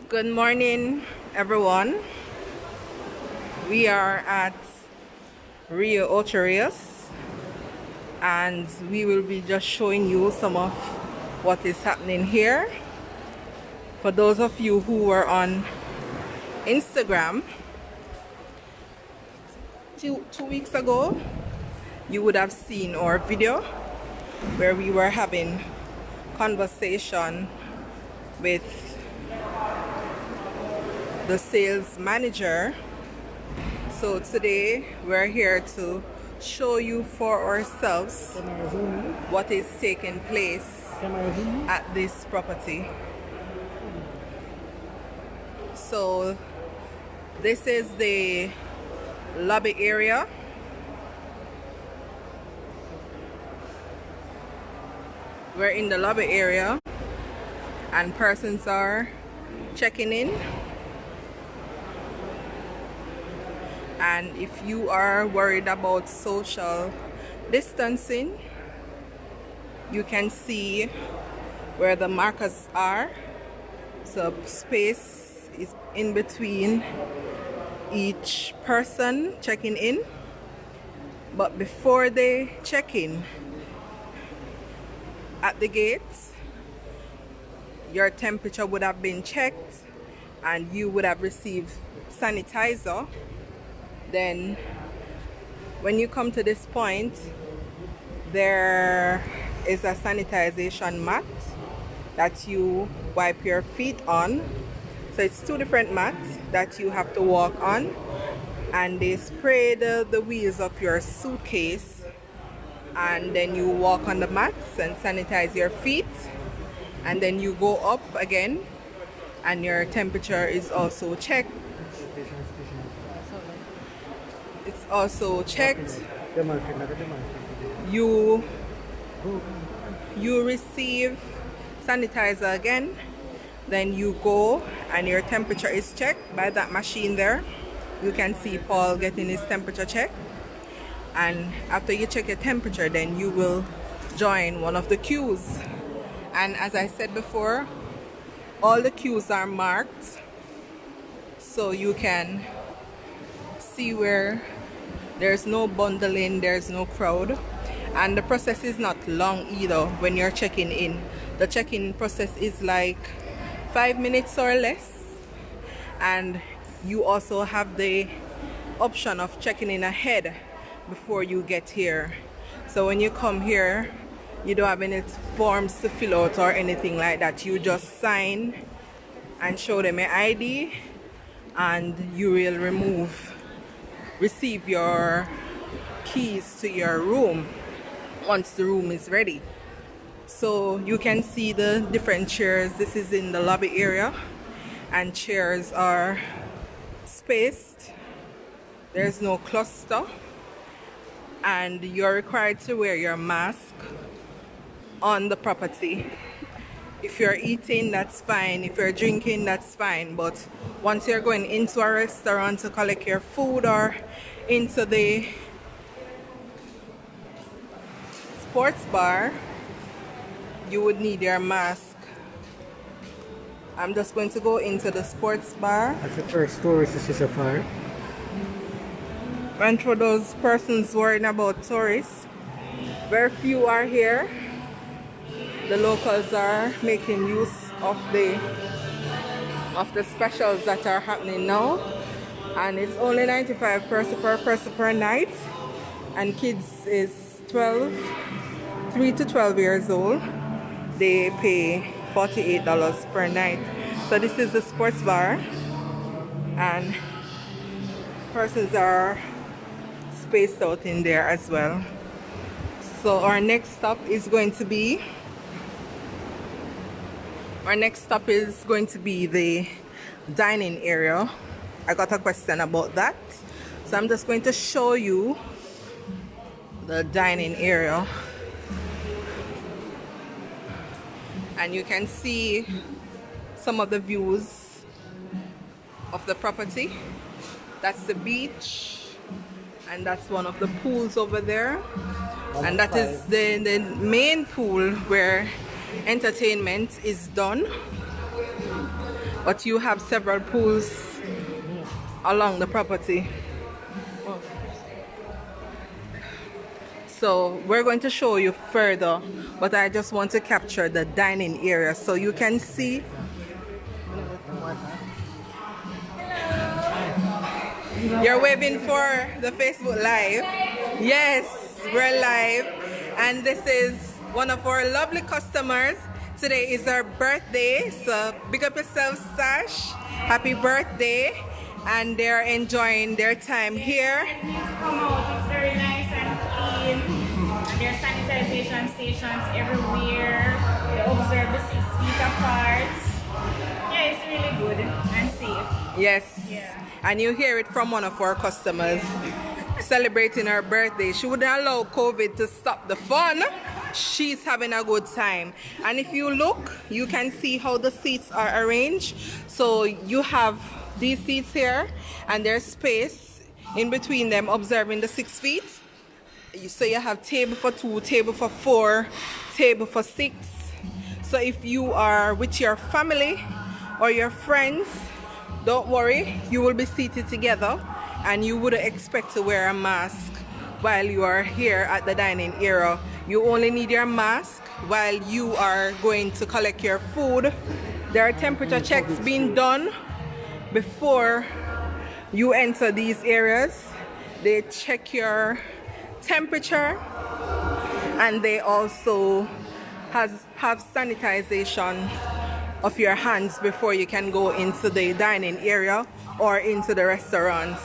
Good morning, everyone. We are at Riu Ocho Rios, and we will be just showing you some of what is happening here. For those of you who were on Instagram two weeks ago, you would have seen our video where we were having conversation with the sales manager. So today we're here to show you for ourselves what is taking place at this property. So this is the lobby area. We're in the lobby area and persons are checking in. And if you are worried about social distancing, you can see where the markers are. So space is in between each person checking in. But before they check in at the gates, your temperature would have been checked and you would have received sanitizer. Then when you come to this point, there is a sanitization mat that you wipe your feet on. So it's two different mats that you have to walk on, and they spray the wheels of your suitcase, and then you walk on the mats and sanitize your feet, and then you go up again and your temperature is also checked. It's also checked. You receive sanitizer again, then you go and your temperature is checked by that machine there. You can see Paul getting his temperature checked, and after you check your temperature, then you will join one of the queues. And as I said before, all the queues are marked, so you can see where there's no bundling, there's no crowd. And the process is not long either when you're checking in. The check-in process is like 5 minutes or less, and you also have the option of checking in ahead before you get here. So when you come here, you don't have any forms to fill out or anything like that. You just sign and show them your ID, and you will receive your keys to your room once the room is ready. So you can see the different chairs. This is in the lobby area, and chairs are spaced. There's no cluster, and you're required to wear your mask on the property. If you're eating, that's fine. If you're drinking, that's fine. But once you're going into a restaurant to collect your food or into the sports bar, you would need your mask. I'm just going to go into the sports bar. That's the first tourist to see so far. And for those persons worrying about tourists, very few are here. The locals are making use of the specials that are happening now, and it's only 95 per person per night, and kids is 3 to 12 years old. They pay $48 per night. So this is the sports bar, and persons are spaced out in there as well. So our next stop is going to be the dining area. I got a question about that, so I'm just going to show you the dining area, and you can see some of the views of the property. That's the beach, and that's one of the pools over there, and that is the main pool where entertainment is done. but you have several pools along the property. So we're going to show you further, but I just want to capture the dining area so you can see. You're waving for the Facebook Live. Yes, we're live. And this is one of our lovely customers. Today is her birthday, so big up yourself, Sash. Happy birthday. And they're enjoying their time here. Come out, it's very nice and clean. And there are sanitization stations everywhere. They observe the 6 feet apart. Yeah, it's really good and safe. Yes. Yeah. And you hear it from one of our customers celebrating her birthday. She wouldn't allow COVID to stop the fun. She's having a good time. And if you look, you can see how the seats are arranged. So you have these seats here, and there's space in between them, observing the 6 feet. So you have table for 2, table for 4, table for 6. So if you are with your family or your friends, don't worry, you will be seated together and you wouldn't expect to wear a mask while you are here at the dining area. You only need your mask while you are going to collect your food. There are temperature checks being done before you enter these areas. They check your temperature, and they also have sanitization of your hands before you can go into the dining area or into the restaurants.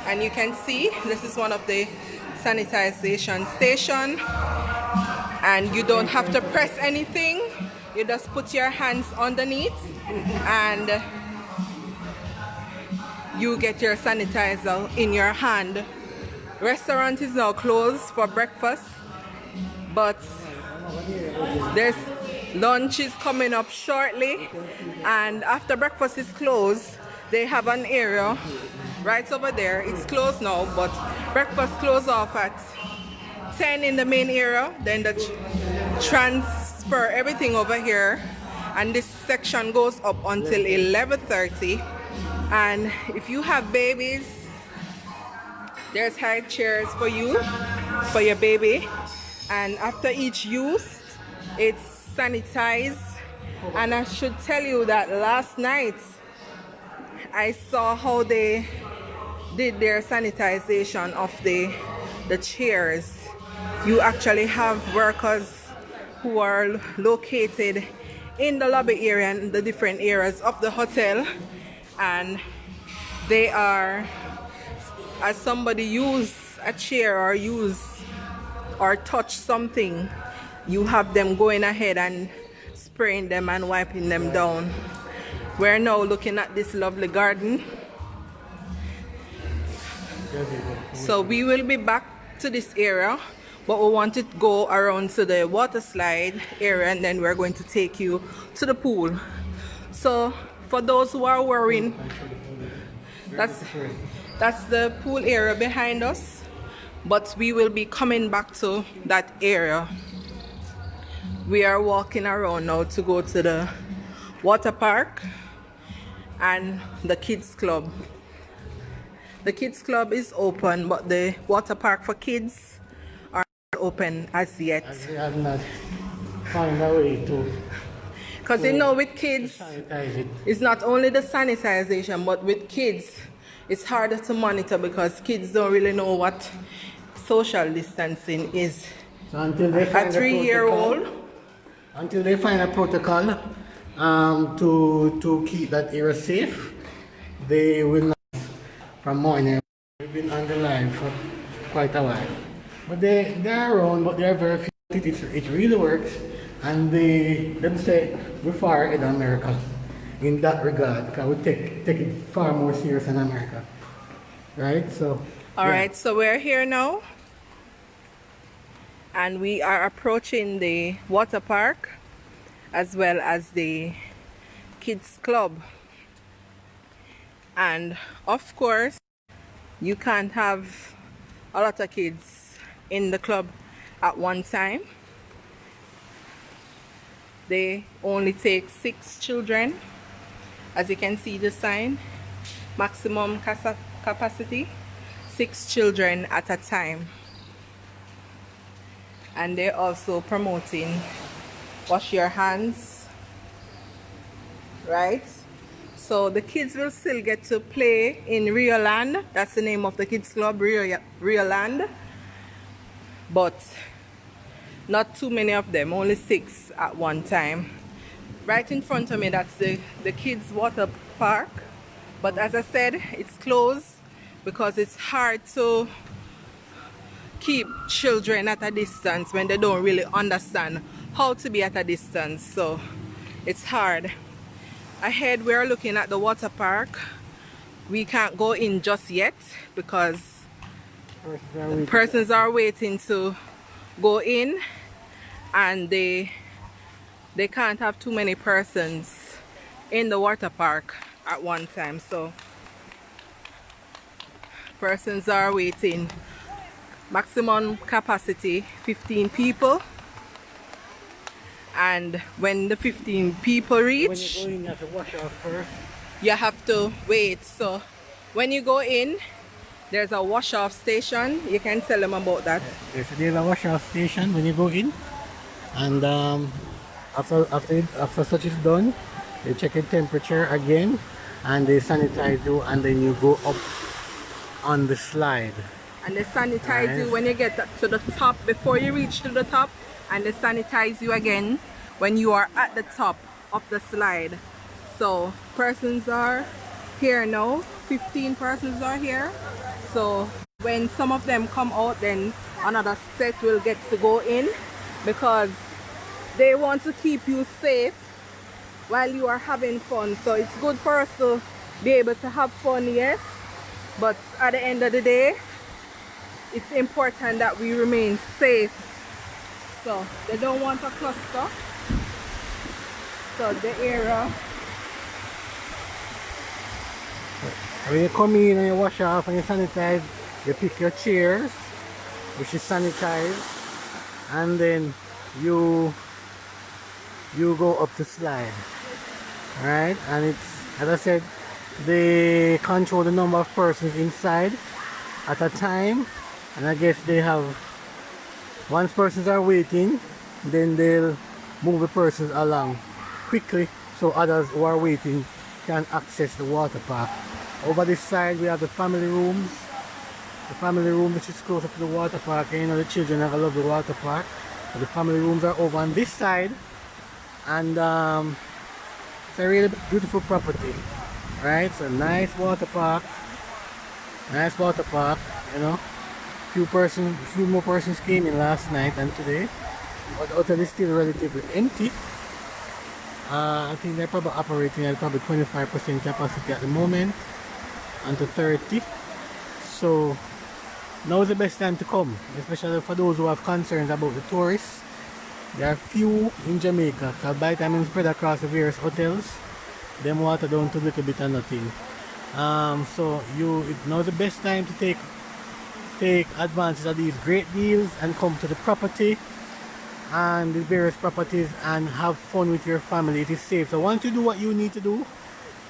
And you can see this is one of the sanitization station, and you don't have to press anything. You just put your hands underneath and you get your sanitizer in your hand. Restaurant is now closed for breakfast, but there's lunch is coming up shortly, and after breakfast is closed, they have an area right over there. It's closed now, but breakfast closes off at 10 in the main area. Then the transfer everything over here, and this section goes up until 11:30. And if you have babies, there's high chairs for you, for your baby. And after each use, it's sanitized. And I should tell you that last night I saw how they did their sanitization of the chairs. You actually have workers who are located in the lobby area and the different areas of the hotel, and they are, as somebody use a chair or touch something, you have them going ahead and spraying them and wiping them down. We're now looking at this lovely garden. So we will be back to this area, but we want to go around to the water slide area, and then we're going to take you to the pool. So for those who are worrying, that's the pool area behind us, but we will be coming back to that area. We are walking around now to go to the water park and the kids club. The kids club is open, but the water park for kids are not open as yet. We have not found a way to. Because you know, with kids, it's not only the sanitization, but with kids, it's harder to monitor because kids don't really know what social distancing is. So until they find a 3-year-old, until they find a protocol to keep that area safe, they will not. From morning, we've been on the line for quite a while. But they're around, but they're very few. It really works, and them say we're far ahead of America in that regard, because we take it far more serious than America, right? So. All right, so we're here now, and we are approaching the water park as well as the kids club. And of course, you can't have a lot of kids in the club at one time. They only take 6 children As you can see the sign, maximum capacity 6 children at a time. And they're also promoting wash your hands, right? So the kids will still get to play in Rio Land. That's the name of the kids club, Rio Land. But not too many of them, only 6 at one time. Right in front of me, that's the kids water park. But as I said, it's closed because it's hard to keep children at a distance when they don't really understand how to be at a distance. So it's hard. Ahead, we're looking at the water park. We can't go in just yet because persons are waiting to go in, and they can't have too many persons in the water park at one time. So persons are waiting. Maximum capacity 15 people, and when the 15 people reach, when you go in, you have to wash off first. you have to wait. So when you go in, there's a wash off station. You can tell them about that. There's a wash off station when you go in, and after such is done, they check your temperature again, and they sanitize you, and then you go up on the slide. And they sanitize you when you get to the top, before you reach to the top, and they sanitize you again when you are at the top of the slide. So persons are here now, 15 persons are here. So when some of them come out, then another set will get to go in, because they want to keep you safe while you are having fun. So it's good for us to be able to have fun, yes, but at the end of the day, it's important that we remain safe. So they don't want a cluster. So the area, when you come in and you wash off and you sanitize, you pick your chairs, which is sanitized, and then you go up the slide. Alright, and it's, as I said, they control the number of persons inside at a time. And I guess they have, once persons are waiting, then they'll move the persons along quickly so others who are waiting can access the water park. Over this side we have the family rooms. The family room which is closer to the water park, and you know the children have a lovely water park. So the family rooms are over on this side, and it's a really beautiful property. Right, so nice water park, you know. Few more persons came in last night and today, but the hotel is still relatively empty. I think they're probably operating at probably 25% capacity at the moment, and to 30. So now is the best time to come, especially for those who have concerns about the tourists. There are few in Jamaica, because by the time it's spread across the various hotels, them water down to a little bit or nothing. So now the best time to take advantage of these great deals and come to the property and the various properties and have fun with your family. It is safe. So once you do what you need to do,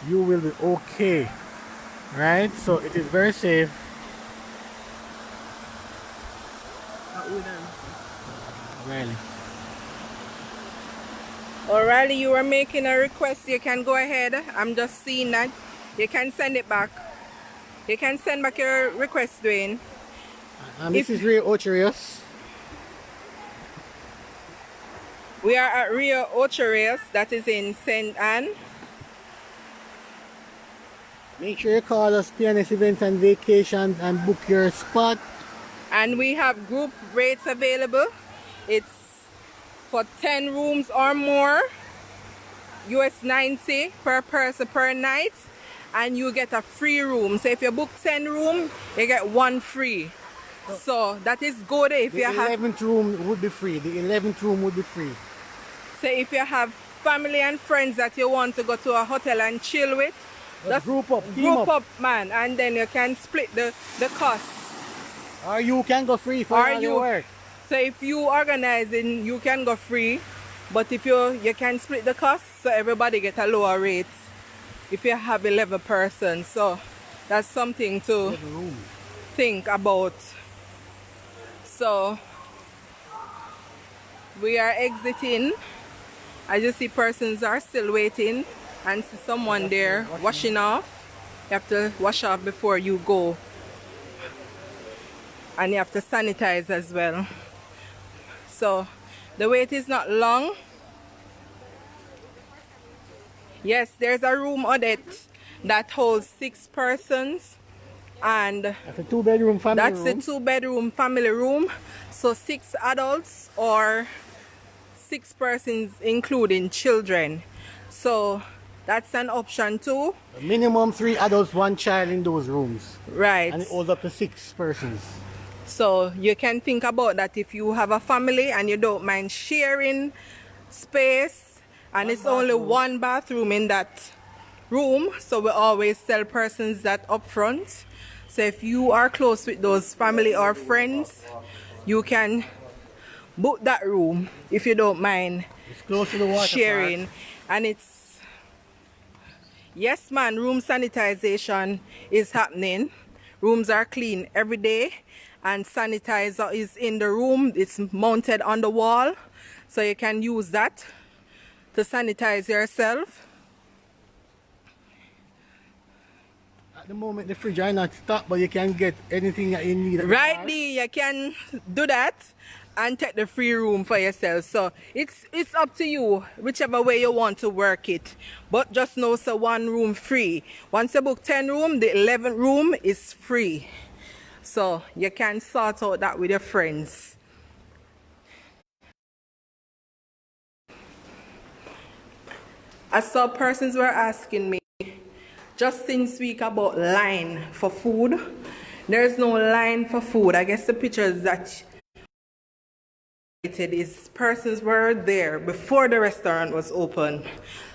you will be okay. Right? So it is very safe. Really. O'Reilly, you were making a request. You can go ahead. I'm just seeing that. You can send it back. You can send back your request, Dwayne. This is Riu Ocho Rios. We are at Riu Ocho Rios, that is in St. Anne. Make sure you call us, PNS Events and Vacations, and book your spot. And we have group rates available. It's for 10 rooms or more, US 90 per person per night, and you get a free room. So if you book 10 rooms, you get 1 free. So that is good if you have... The 11th room would be free. The 11th room would be free. So if you have family and friends that you want to go to a hotel and chill with, just group up, group up, man, and then you can split the cost. Or you can go free for all your work. So if you organizing, you can go free, but if you can split the cost, so everybody get a lower rate. if you have 11 persons. So that's something to think about. So we are exiting. As you see, persons are still waiting, and see someone there washing off. You have to wash off before you go, and you have to sanitize as well. So the wait is not long. Yes, there's a room, Odette, that holds 6 persons, and That's a 2-bedroom family that's room. a 2-bedroom family room. So 6 adults or 6 persons including children. So that's an option too. Minimum 3 adults, 1 child in those rooms. Right. And it holds up to 6 persons. So you can think about that if you have a family and you don't mind sharing space, and it's only 1 bathroom in that room. So we always tell persons that up front. So if you are close with those family or friends, you can book that room if you don't mind It's close to the water sharing. park. And it's, yes man, room sanitization is happening. Rooms are clean every day, and sanitizer is in the room. It's mounted on the wall, so you can use that to sanitize yourself. At the moment, the fridge are not stocked, but you can get anything that you need. Right, Lee, you can do that and take the free room for yourself. So it's up to you, whichever way you want to work it. But just know, so 1 room free. Once you book 10 room, the 11th room is free. So you can sort out that with your friends. I saw persons were asking me just this week about line for food. There's no line for food. I guess the pictures that is persons were there before the restaurant was open.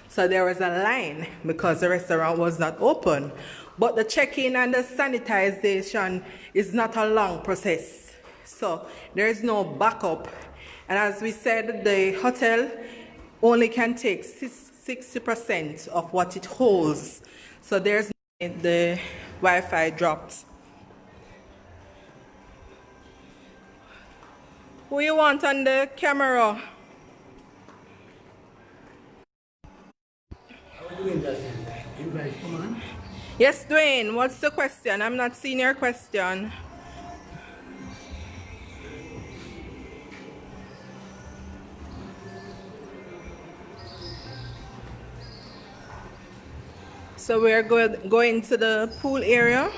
So there was a line because the restaurant was not open. But the check-in and the sanitization is not a long process. So there's no backup. And as we said, the hotel only can take 60% of what it holds. So there's the Wi-Fi dropped. Who you want on the camera? How are you doing that? You guys, come on. Yes, Dwayne, what's the question? I'm not seeing your question. So we're going to the pool area.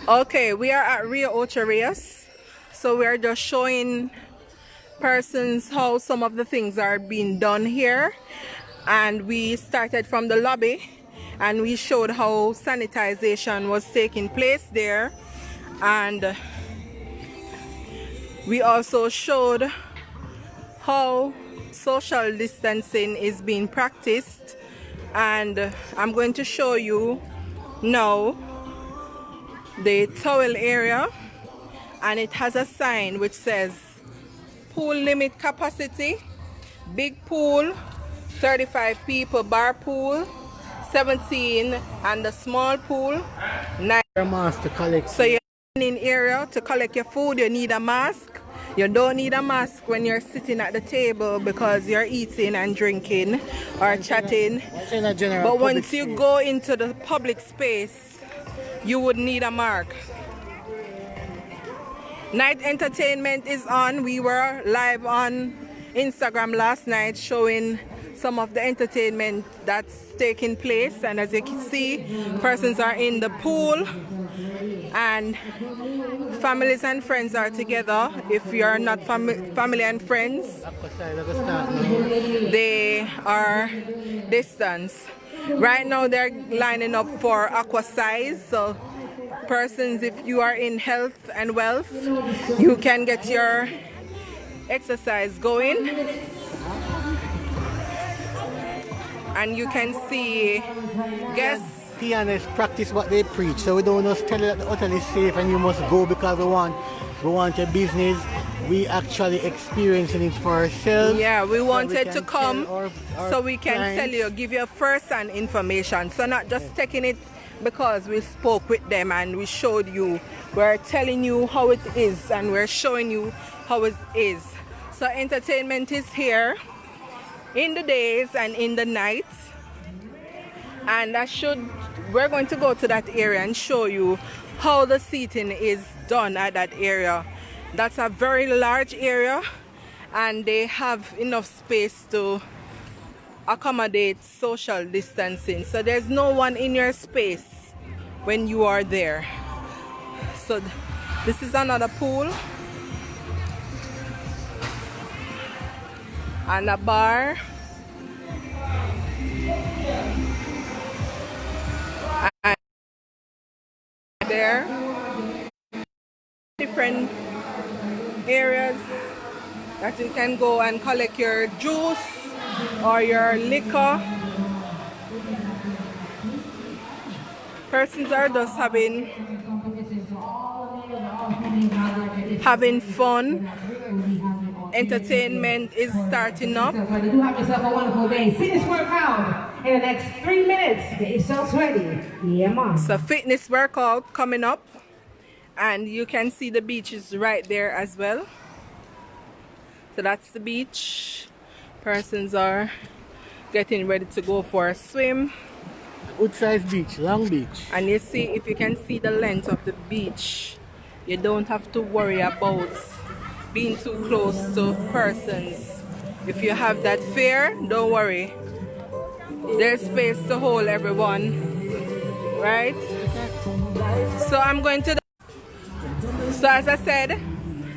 Okay, we are at Riu Ocho Rios. So we are just showing persons how some of the things are being done here. And we started from the lobby and we showed how sanitization was taking place there. And we also showed how social distancing is being practiced. And I'm going to show you now the towel area, and it has a sign which says pool limit capacity, big pool 35 people, bar pool 17, and the small pool 9. Mask to collect. So you're in area to collect your food, you need a mask. You don't need a mask when you're sitting at the table because you're eating and drinking or chatting. But once you go into the public space, you would need a mark. Night entertainment is on. We were live on Instagram last night showing some of the entertainment that's taking place, and as you can see, persons are in the pool and families and friends are together. If you're not family and friends, they are distance. Right now they're lining up for aqua size, so persons, if you are in health and wealth, you can get your exercise going. And you can see guests pianists practice what they preach. So we don't just tell you that the hotel is safe and you must go because we want your business. We actually experiencing it for ourselves. Yeah, we so wanted to come our so we can clients. tell you, give you first-hand information. So not just taking it because we spoke with them and we showed you. We're telling you how it is and we're showing you how it is. So entertainment is here in the days and in the nights. And we're going to go to that area and show you how the seating is done at that area. That's a very large area and they have enough space to accommodate social distancing. So there's no one in your space when you are there. So this is another pool and a bar. And there different areas that you can go and collect your juice or your liquor. Persons are just having fun. Entertainment is starting up. So do have yourself a wonderful day. Fitness workout in the next 3 minutes. Get yourselves ready. Yeah, man. So fitness workout coming up. And you can see the beach is right there as well. So that's the beach. Persons are getting ready to go for a swim. Good size beach, long beach. And you see, if you can see the length of the beach, you don't have to worry about being too close to persons. If you have that fear, don't worry. There's space to hold everyone, right? So I'm going to... So as I said,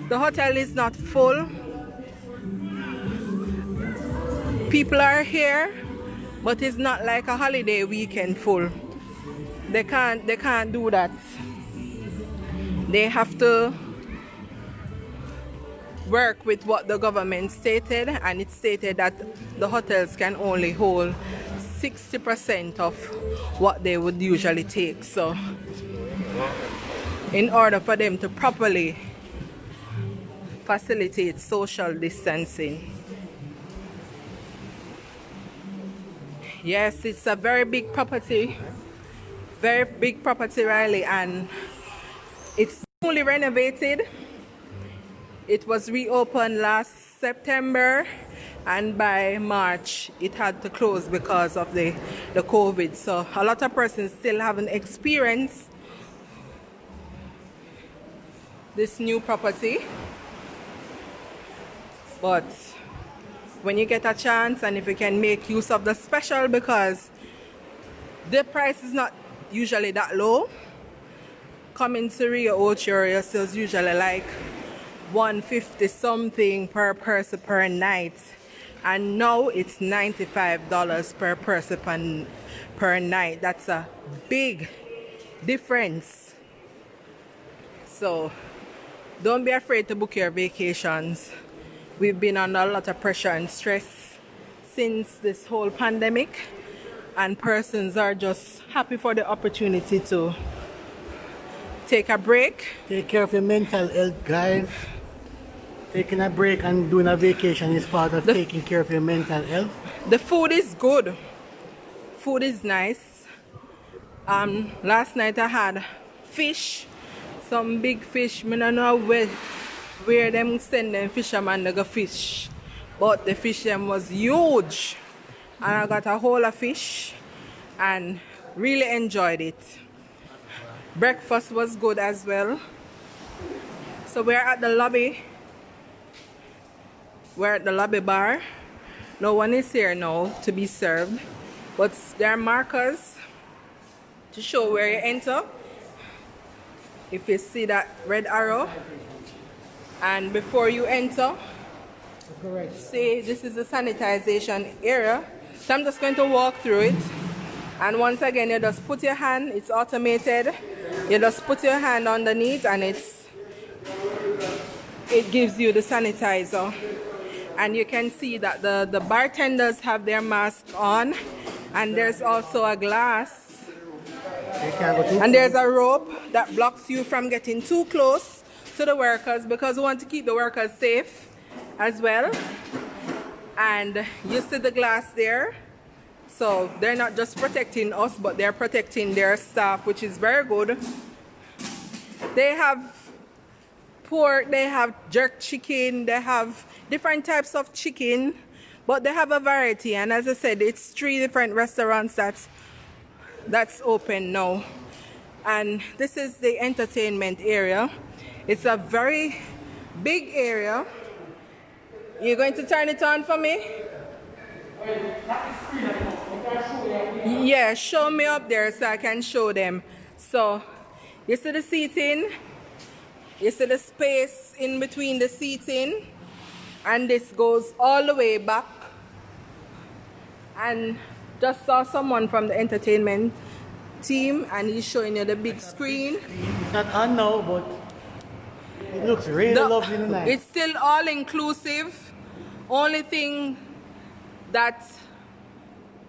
the hotel is not full. People are here, but it's not like a holiday weekend full. They can't do that. They have to work with what the government stated, and it stated that the hotels can only hold 60% of what they would usually take. So in order for them to properly facilitate social distancing. Yes, it's a very big property, Riley, and it's fully renovated. It was reopened last September, and by March it had to close because of the COVID. So a lot of persons still haven't experienced this new property, but when you get a chance and if you can make use of the special, because the price is not usually that low. Coming to Riu Ocho Rios is usually like $150 something per person per night, and now it's $95 per person per night. That's a big difference. So don't be afraid to book your vacations. We've been under a lot of pressure and stress since this whole pandemic, and persons are just happy for the opportunity to take a break. Take care of your mental health, guys. Taking a break and doing a vacation is part of taking care of your mental health. The food is good. Food is nice. Last night I had fish, some big fish. I don't know where them send them fishermen to go fish, but the fish them was huge, and I got a whole of fish and really enjoyed it. Breakfast was good as well. So we're at the lobby. We're at the lobby bar. No one is here now to be served, but there are markers to show where you enter. If you see that red arrow, and before you enter, see, this is the sanitization area. So I'm just going to walk through it, and once again you just put your hand, it's automated, you just put your hand underneath and it gives you the sanitizer. And you can see that the bartenders have their mask on, and there's also a glass You can't go too And there's a rope that blocks you from getting too close to the workers because we want to keep the workers safe as well. And you see the glass there. So they're not just protecting us, but they're protecting their staff, which is very good. They have pork, they have jerk chicken, they have different types of chicken, but they have a variety. And as I said, it's 3 different restaurants that's open now. And this is the entertainment area. It's a very big area. You're going to turn it on for me? Yeah, show me up there so I can show them. So you see the seating, you see the space in between the seating, and this goes all the way back. And just saw someone from the entertainment team, and he's showing you the big screen. It's not on now, but it looks really lovely tonight. It's still all inclusive. Only thing that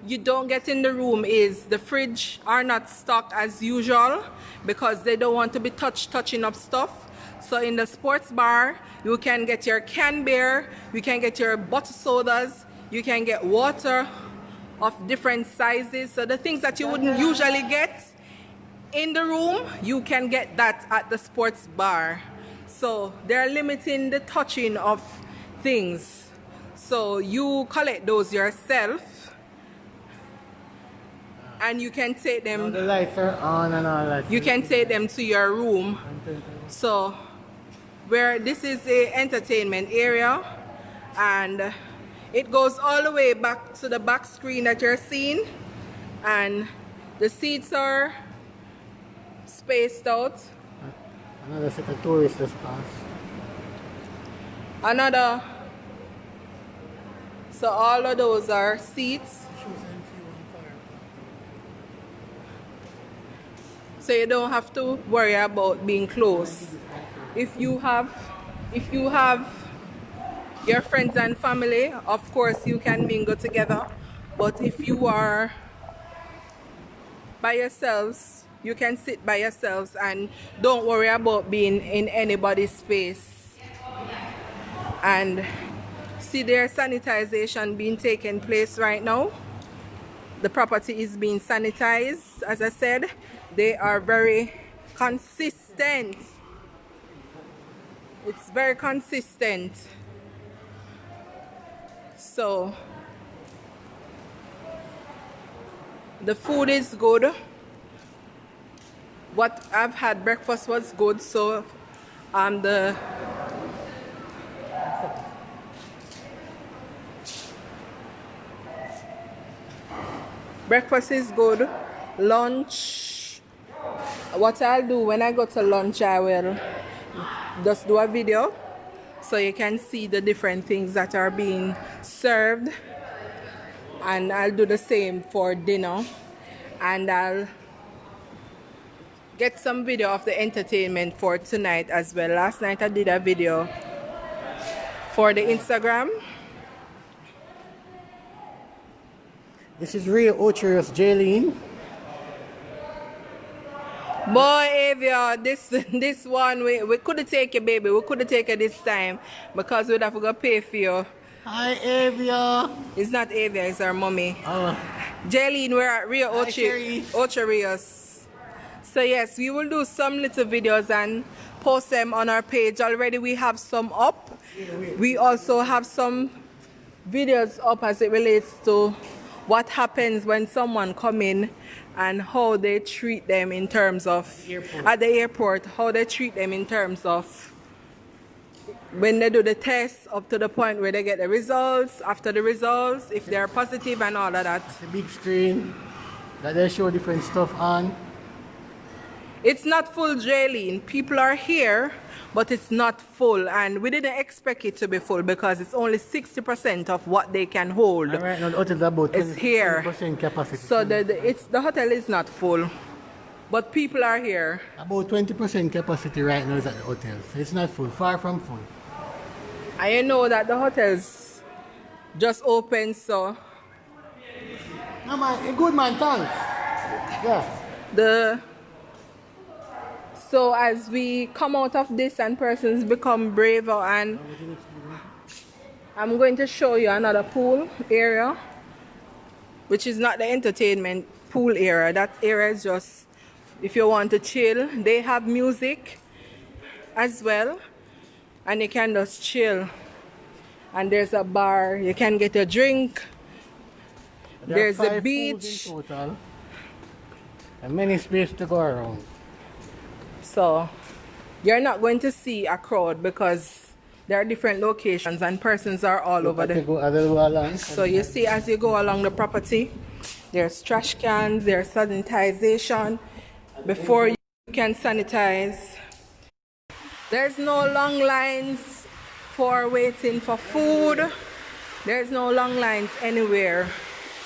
you don't get in the room is the fridge are not stocked as usual because they don't want to be touching up stuff. So in the sports bar, you can get your canned beer, you can get your bottled sodas, you can get water of different sizes. So the things that you wouldn't usually get in the room, you can get that at the sports bar. So they're limiting the touching of things. So you collect those yourself. And you can take them. Now the lights are on and all that. You can take them to your room. So, where this is a entertainment area, and it goes all the way back to the back screen that you're seeing, and the seats are spaced out. Another set of tourists just passed. Another. So all of those are seats. So you don't have to worry about being close. If you have your friends and family, of course you can mingle together. But if you are by yourselves, you can sit by yourselves and don't worry about being in anybody's space. And see, there's sanitization being taken place right now. The property is being sanitized. As I said, they are very consistent. It's very consistent. So the food is good. What I've had breakfast was good. So the breakfast is good. Lunch, what I'll do when I go to lunch, I will just do a video so you can see the different things that are being served, and I'll do the same for dinner, and I'll get some video of the entertainment for tonight as well. Last night I did a video for the Instagram. This is Riu Ocho Rios, Jaylene. Boy, Avia, this one, we couldn't take you, baby. We couldn't take you this time because we'd have to go pay for you. Hi, Avia. It's not Avia, it's our mommy. Oh. Jaylene, we're at Riu Sherry. Ocho Rios. So yes, we will do some little videos and post them on our page. Already we have some up. We also have some videos up as it relates to what happens when someone come in and how they treat them in terms of at the airport, how they treat them in terms of when they do the test up to the point where they get the results, after the results, if they're positive and all of that. The big screen that they show different stuff on. It's not full, Jaylene. People are here, but it's not full, and we didn't expect it to be full because it's only 60% of what they can hold. And right now the hotel is about It's here. 20% capacity. So the hotel is not full, but people are here. About 20% capacity right now is at the hotel. So it's not full, far from full. I know that the hotels just opened, so No man, a good man, thanks. Yeah. the so as we come out of this and persons become braver, and I'm going to show you another pool area, which is not the entertainment pool area. That area is just if you want to chill. They have music as well, and you can just chill. And there's a bar, you can get a drink. There's a beach. In total, and many space to go around. So you're not going to see a crowd because there are different locations and persons are all over the. So you see as you go along the property, there's trash cans, there's sanitization before you can sanitize. There's no long lines for waiting for food. There's no long lines anywhere.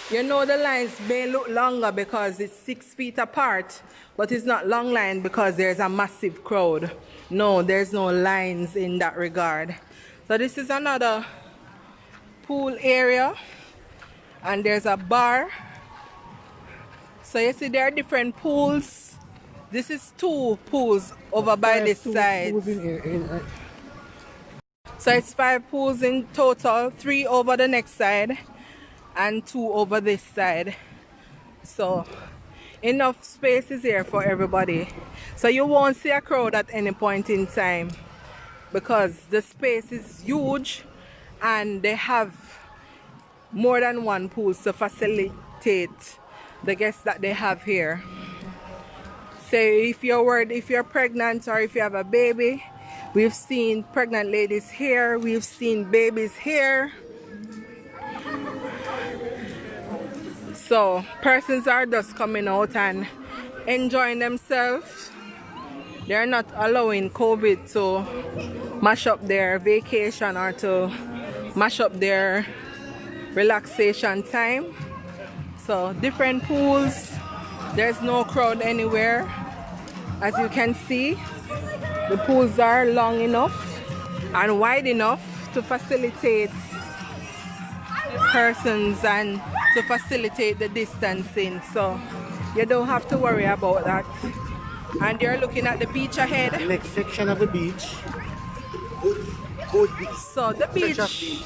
You know the lines may look longer because it's 6 feet apart, but it's not long line because there's a massive crowd. No, there's no lines in that regard. So this is another pool area, and there's a bar. So you see there are different pools. This is 2 pools over by this side. So it's 5 pools in total, 3 over the next side and 2 over this side. So enough space is here for everybody. So you won't see a crowd at any point in time because the space is huge and they have more than 1 pool to facilitate the guests that they have here. So if you're worried, if you're pregnant or if you have a baby, we've seen pregnant ladies here, we've seen babies here. So persons are just coming out and enjoying themselves. They're not allowing COVID to mash up their vacation or to mash up their relaxation time. So different pools, there's no crowd anywhere. As you can see, the pools are long enough and wide enough to facilitate persons and to facilitate the distancing, so you don't have to worry about that. And you're looking at the beach ahead. The next section of the beach. So the beach is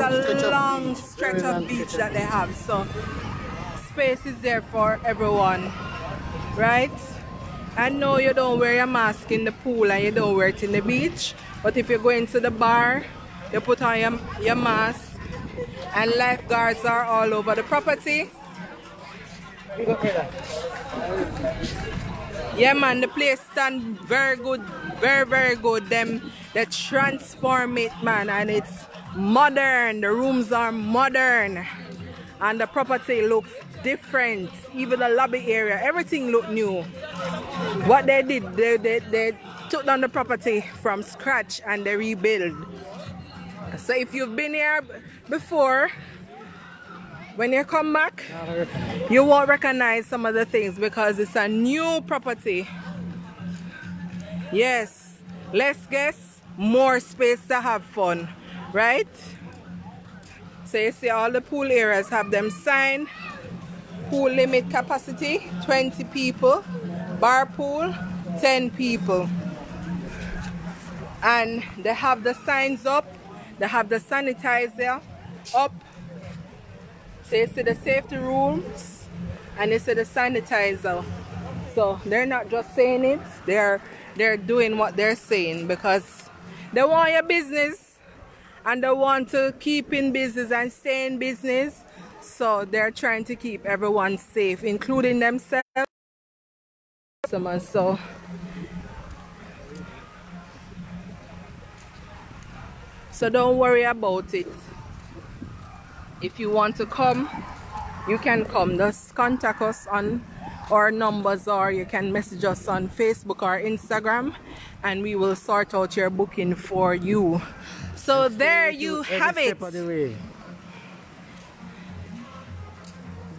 a long stretch of beach that they have, so space is there for everyone, right? And no, you don't wear your mask in the pool and you don't wear it in the beach, but if you're going to the bar, you put on your mask. And lifeguards are all over the property. Yeah man, the place stand very good, very good. They transform it, man, and it's modern. The rooms are modern and the property looks different. Even the lobby area, everything look new. What they did, they took down the property from scratch and they rebuild. So if you've been here before, when you come back, you won't recognize some of the things because it's a new property. Yes, less guests, more space to have fun, right? So you see all the pool areas have them signed. Pool limit capacity, 20 people. Bar pool, 10 people. And they have the signs up. They have the sanitizer up. So you see the safety rooms and you see the sanitizer. So they're not just saying it, they're doing what they're saying because they want your business and they want to keep in business and stay in business. So they're trying to keep everyone safe, including themselves. So don't worry about it. If you want to come, you can come. Just contact us on our numbers or you can message us on Facebook or Instagram and we will sort out your booking for you. So there you have it.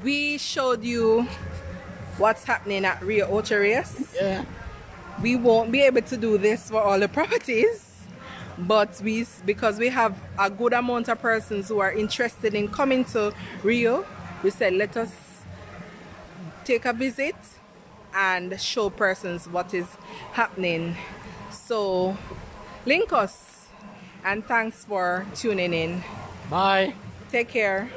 We showed you what's happening at Riu Ocho Rios. Yeah. We won't be able to do this for all the properties. But because we have a good amount of persons who are interested in coming to Rio, we said let us take a visit and show persons what is happening. So link us, and thanks for tuning in. Bye. Take care.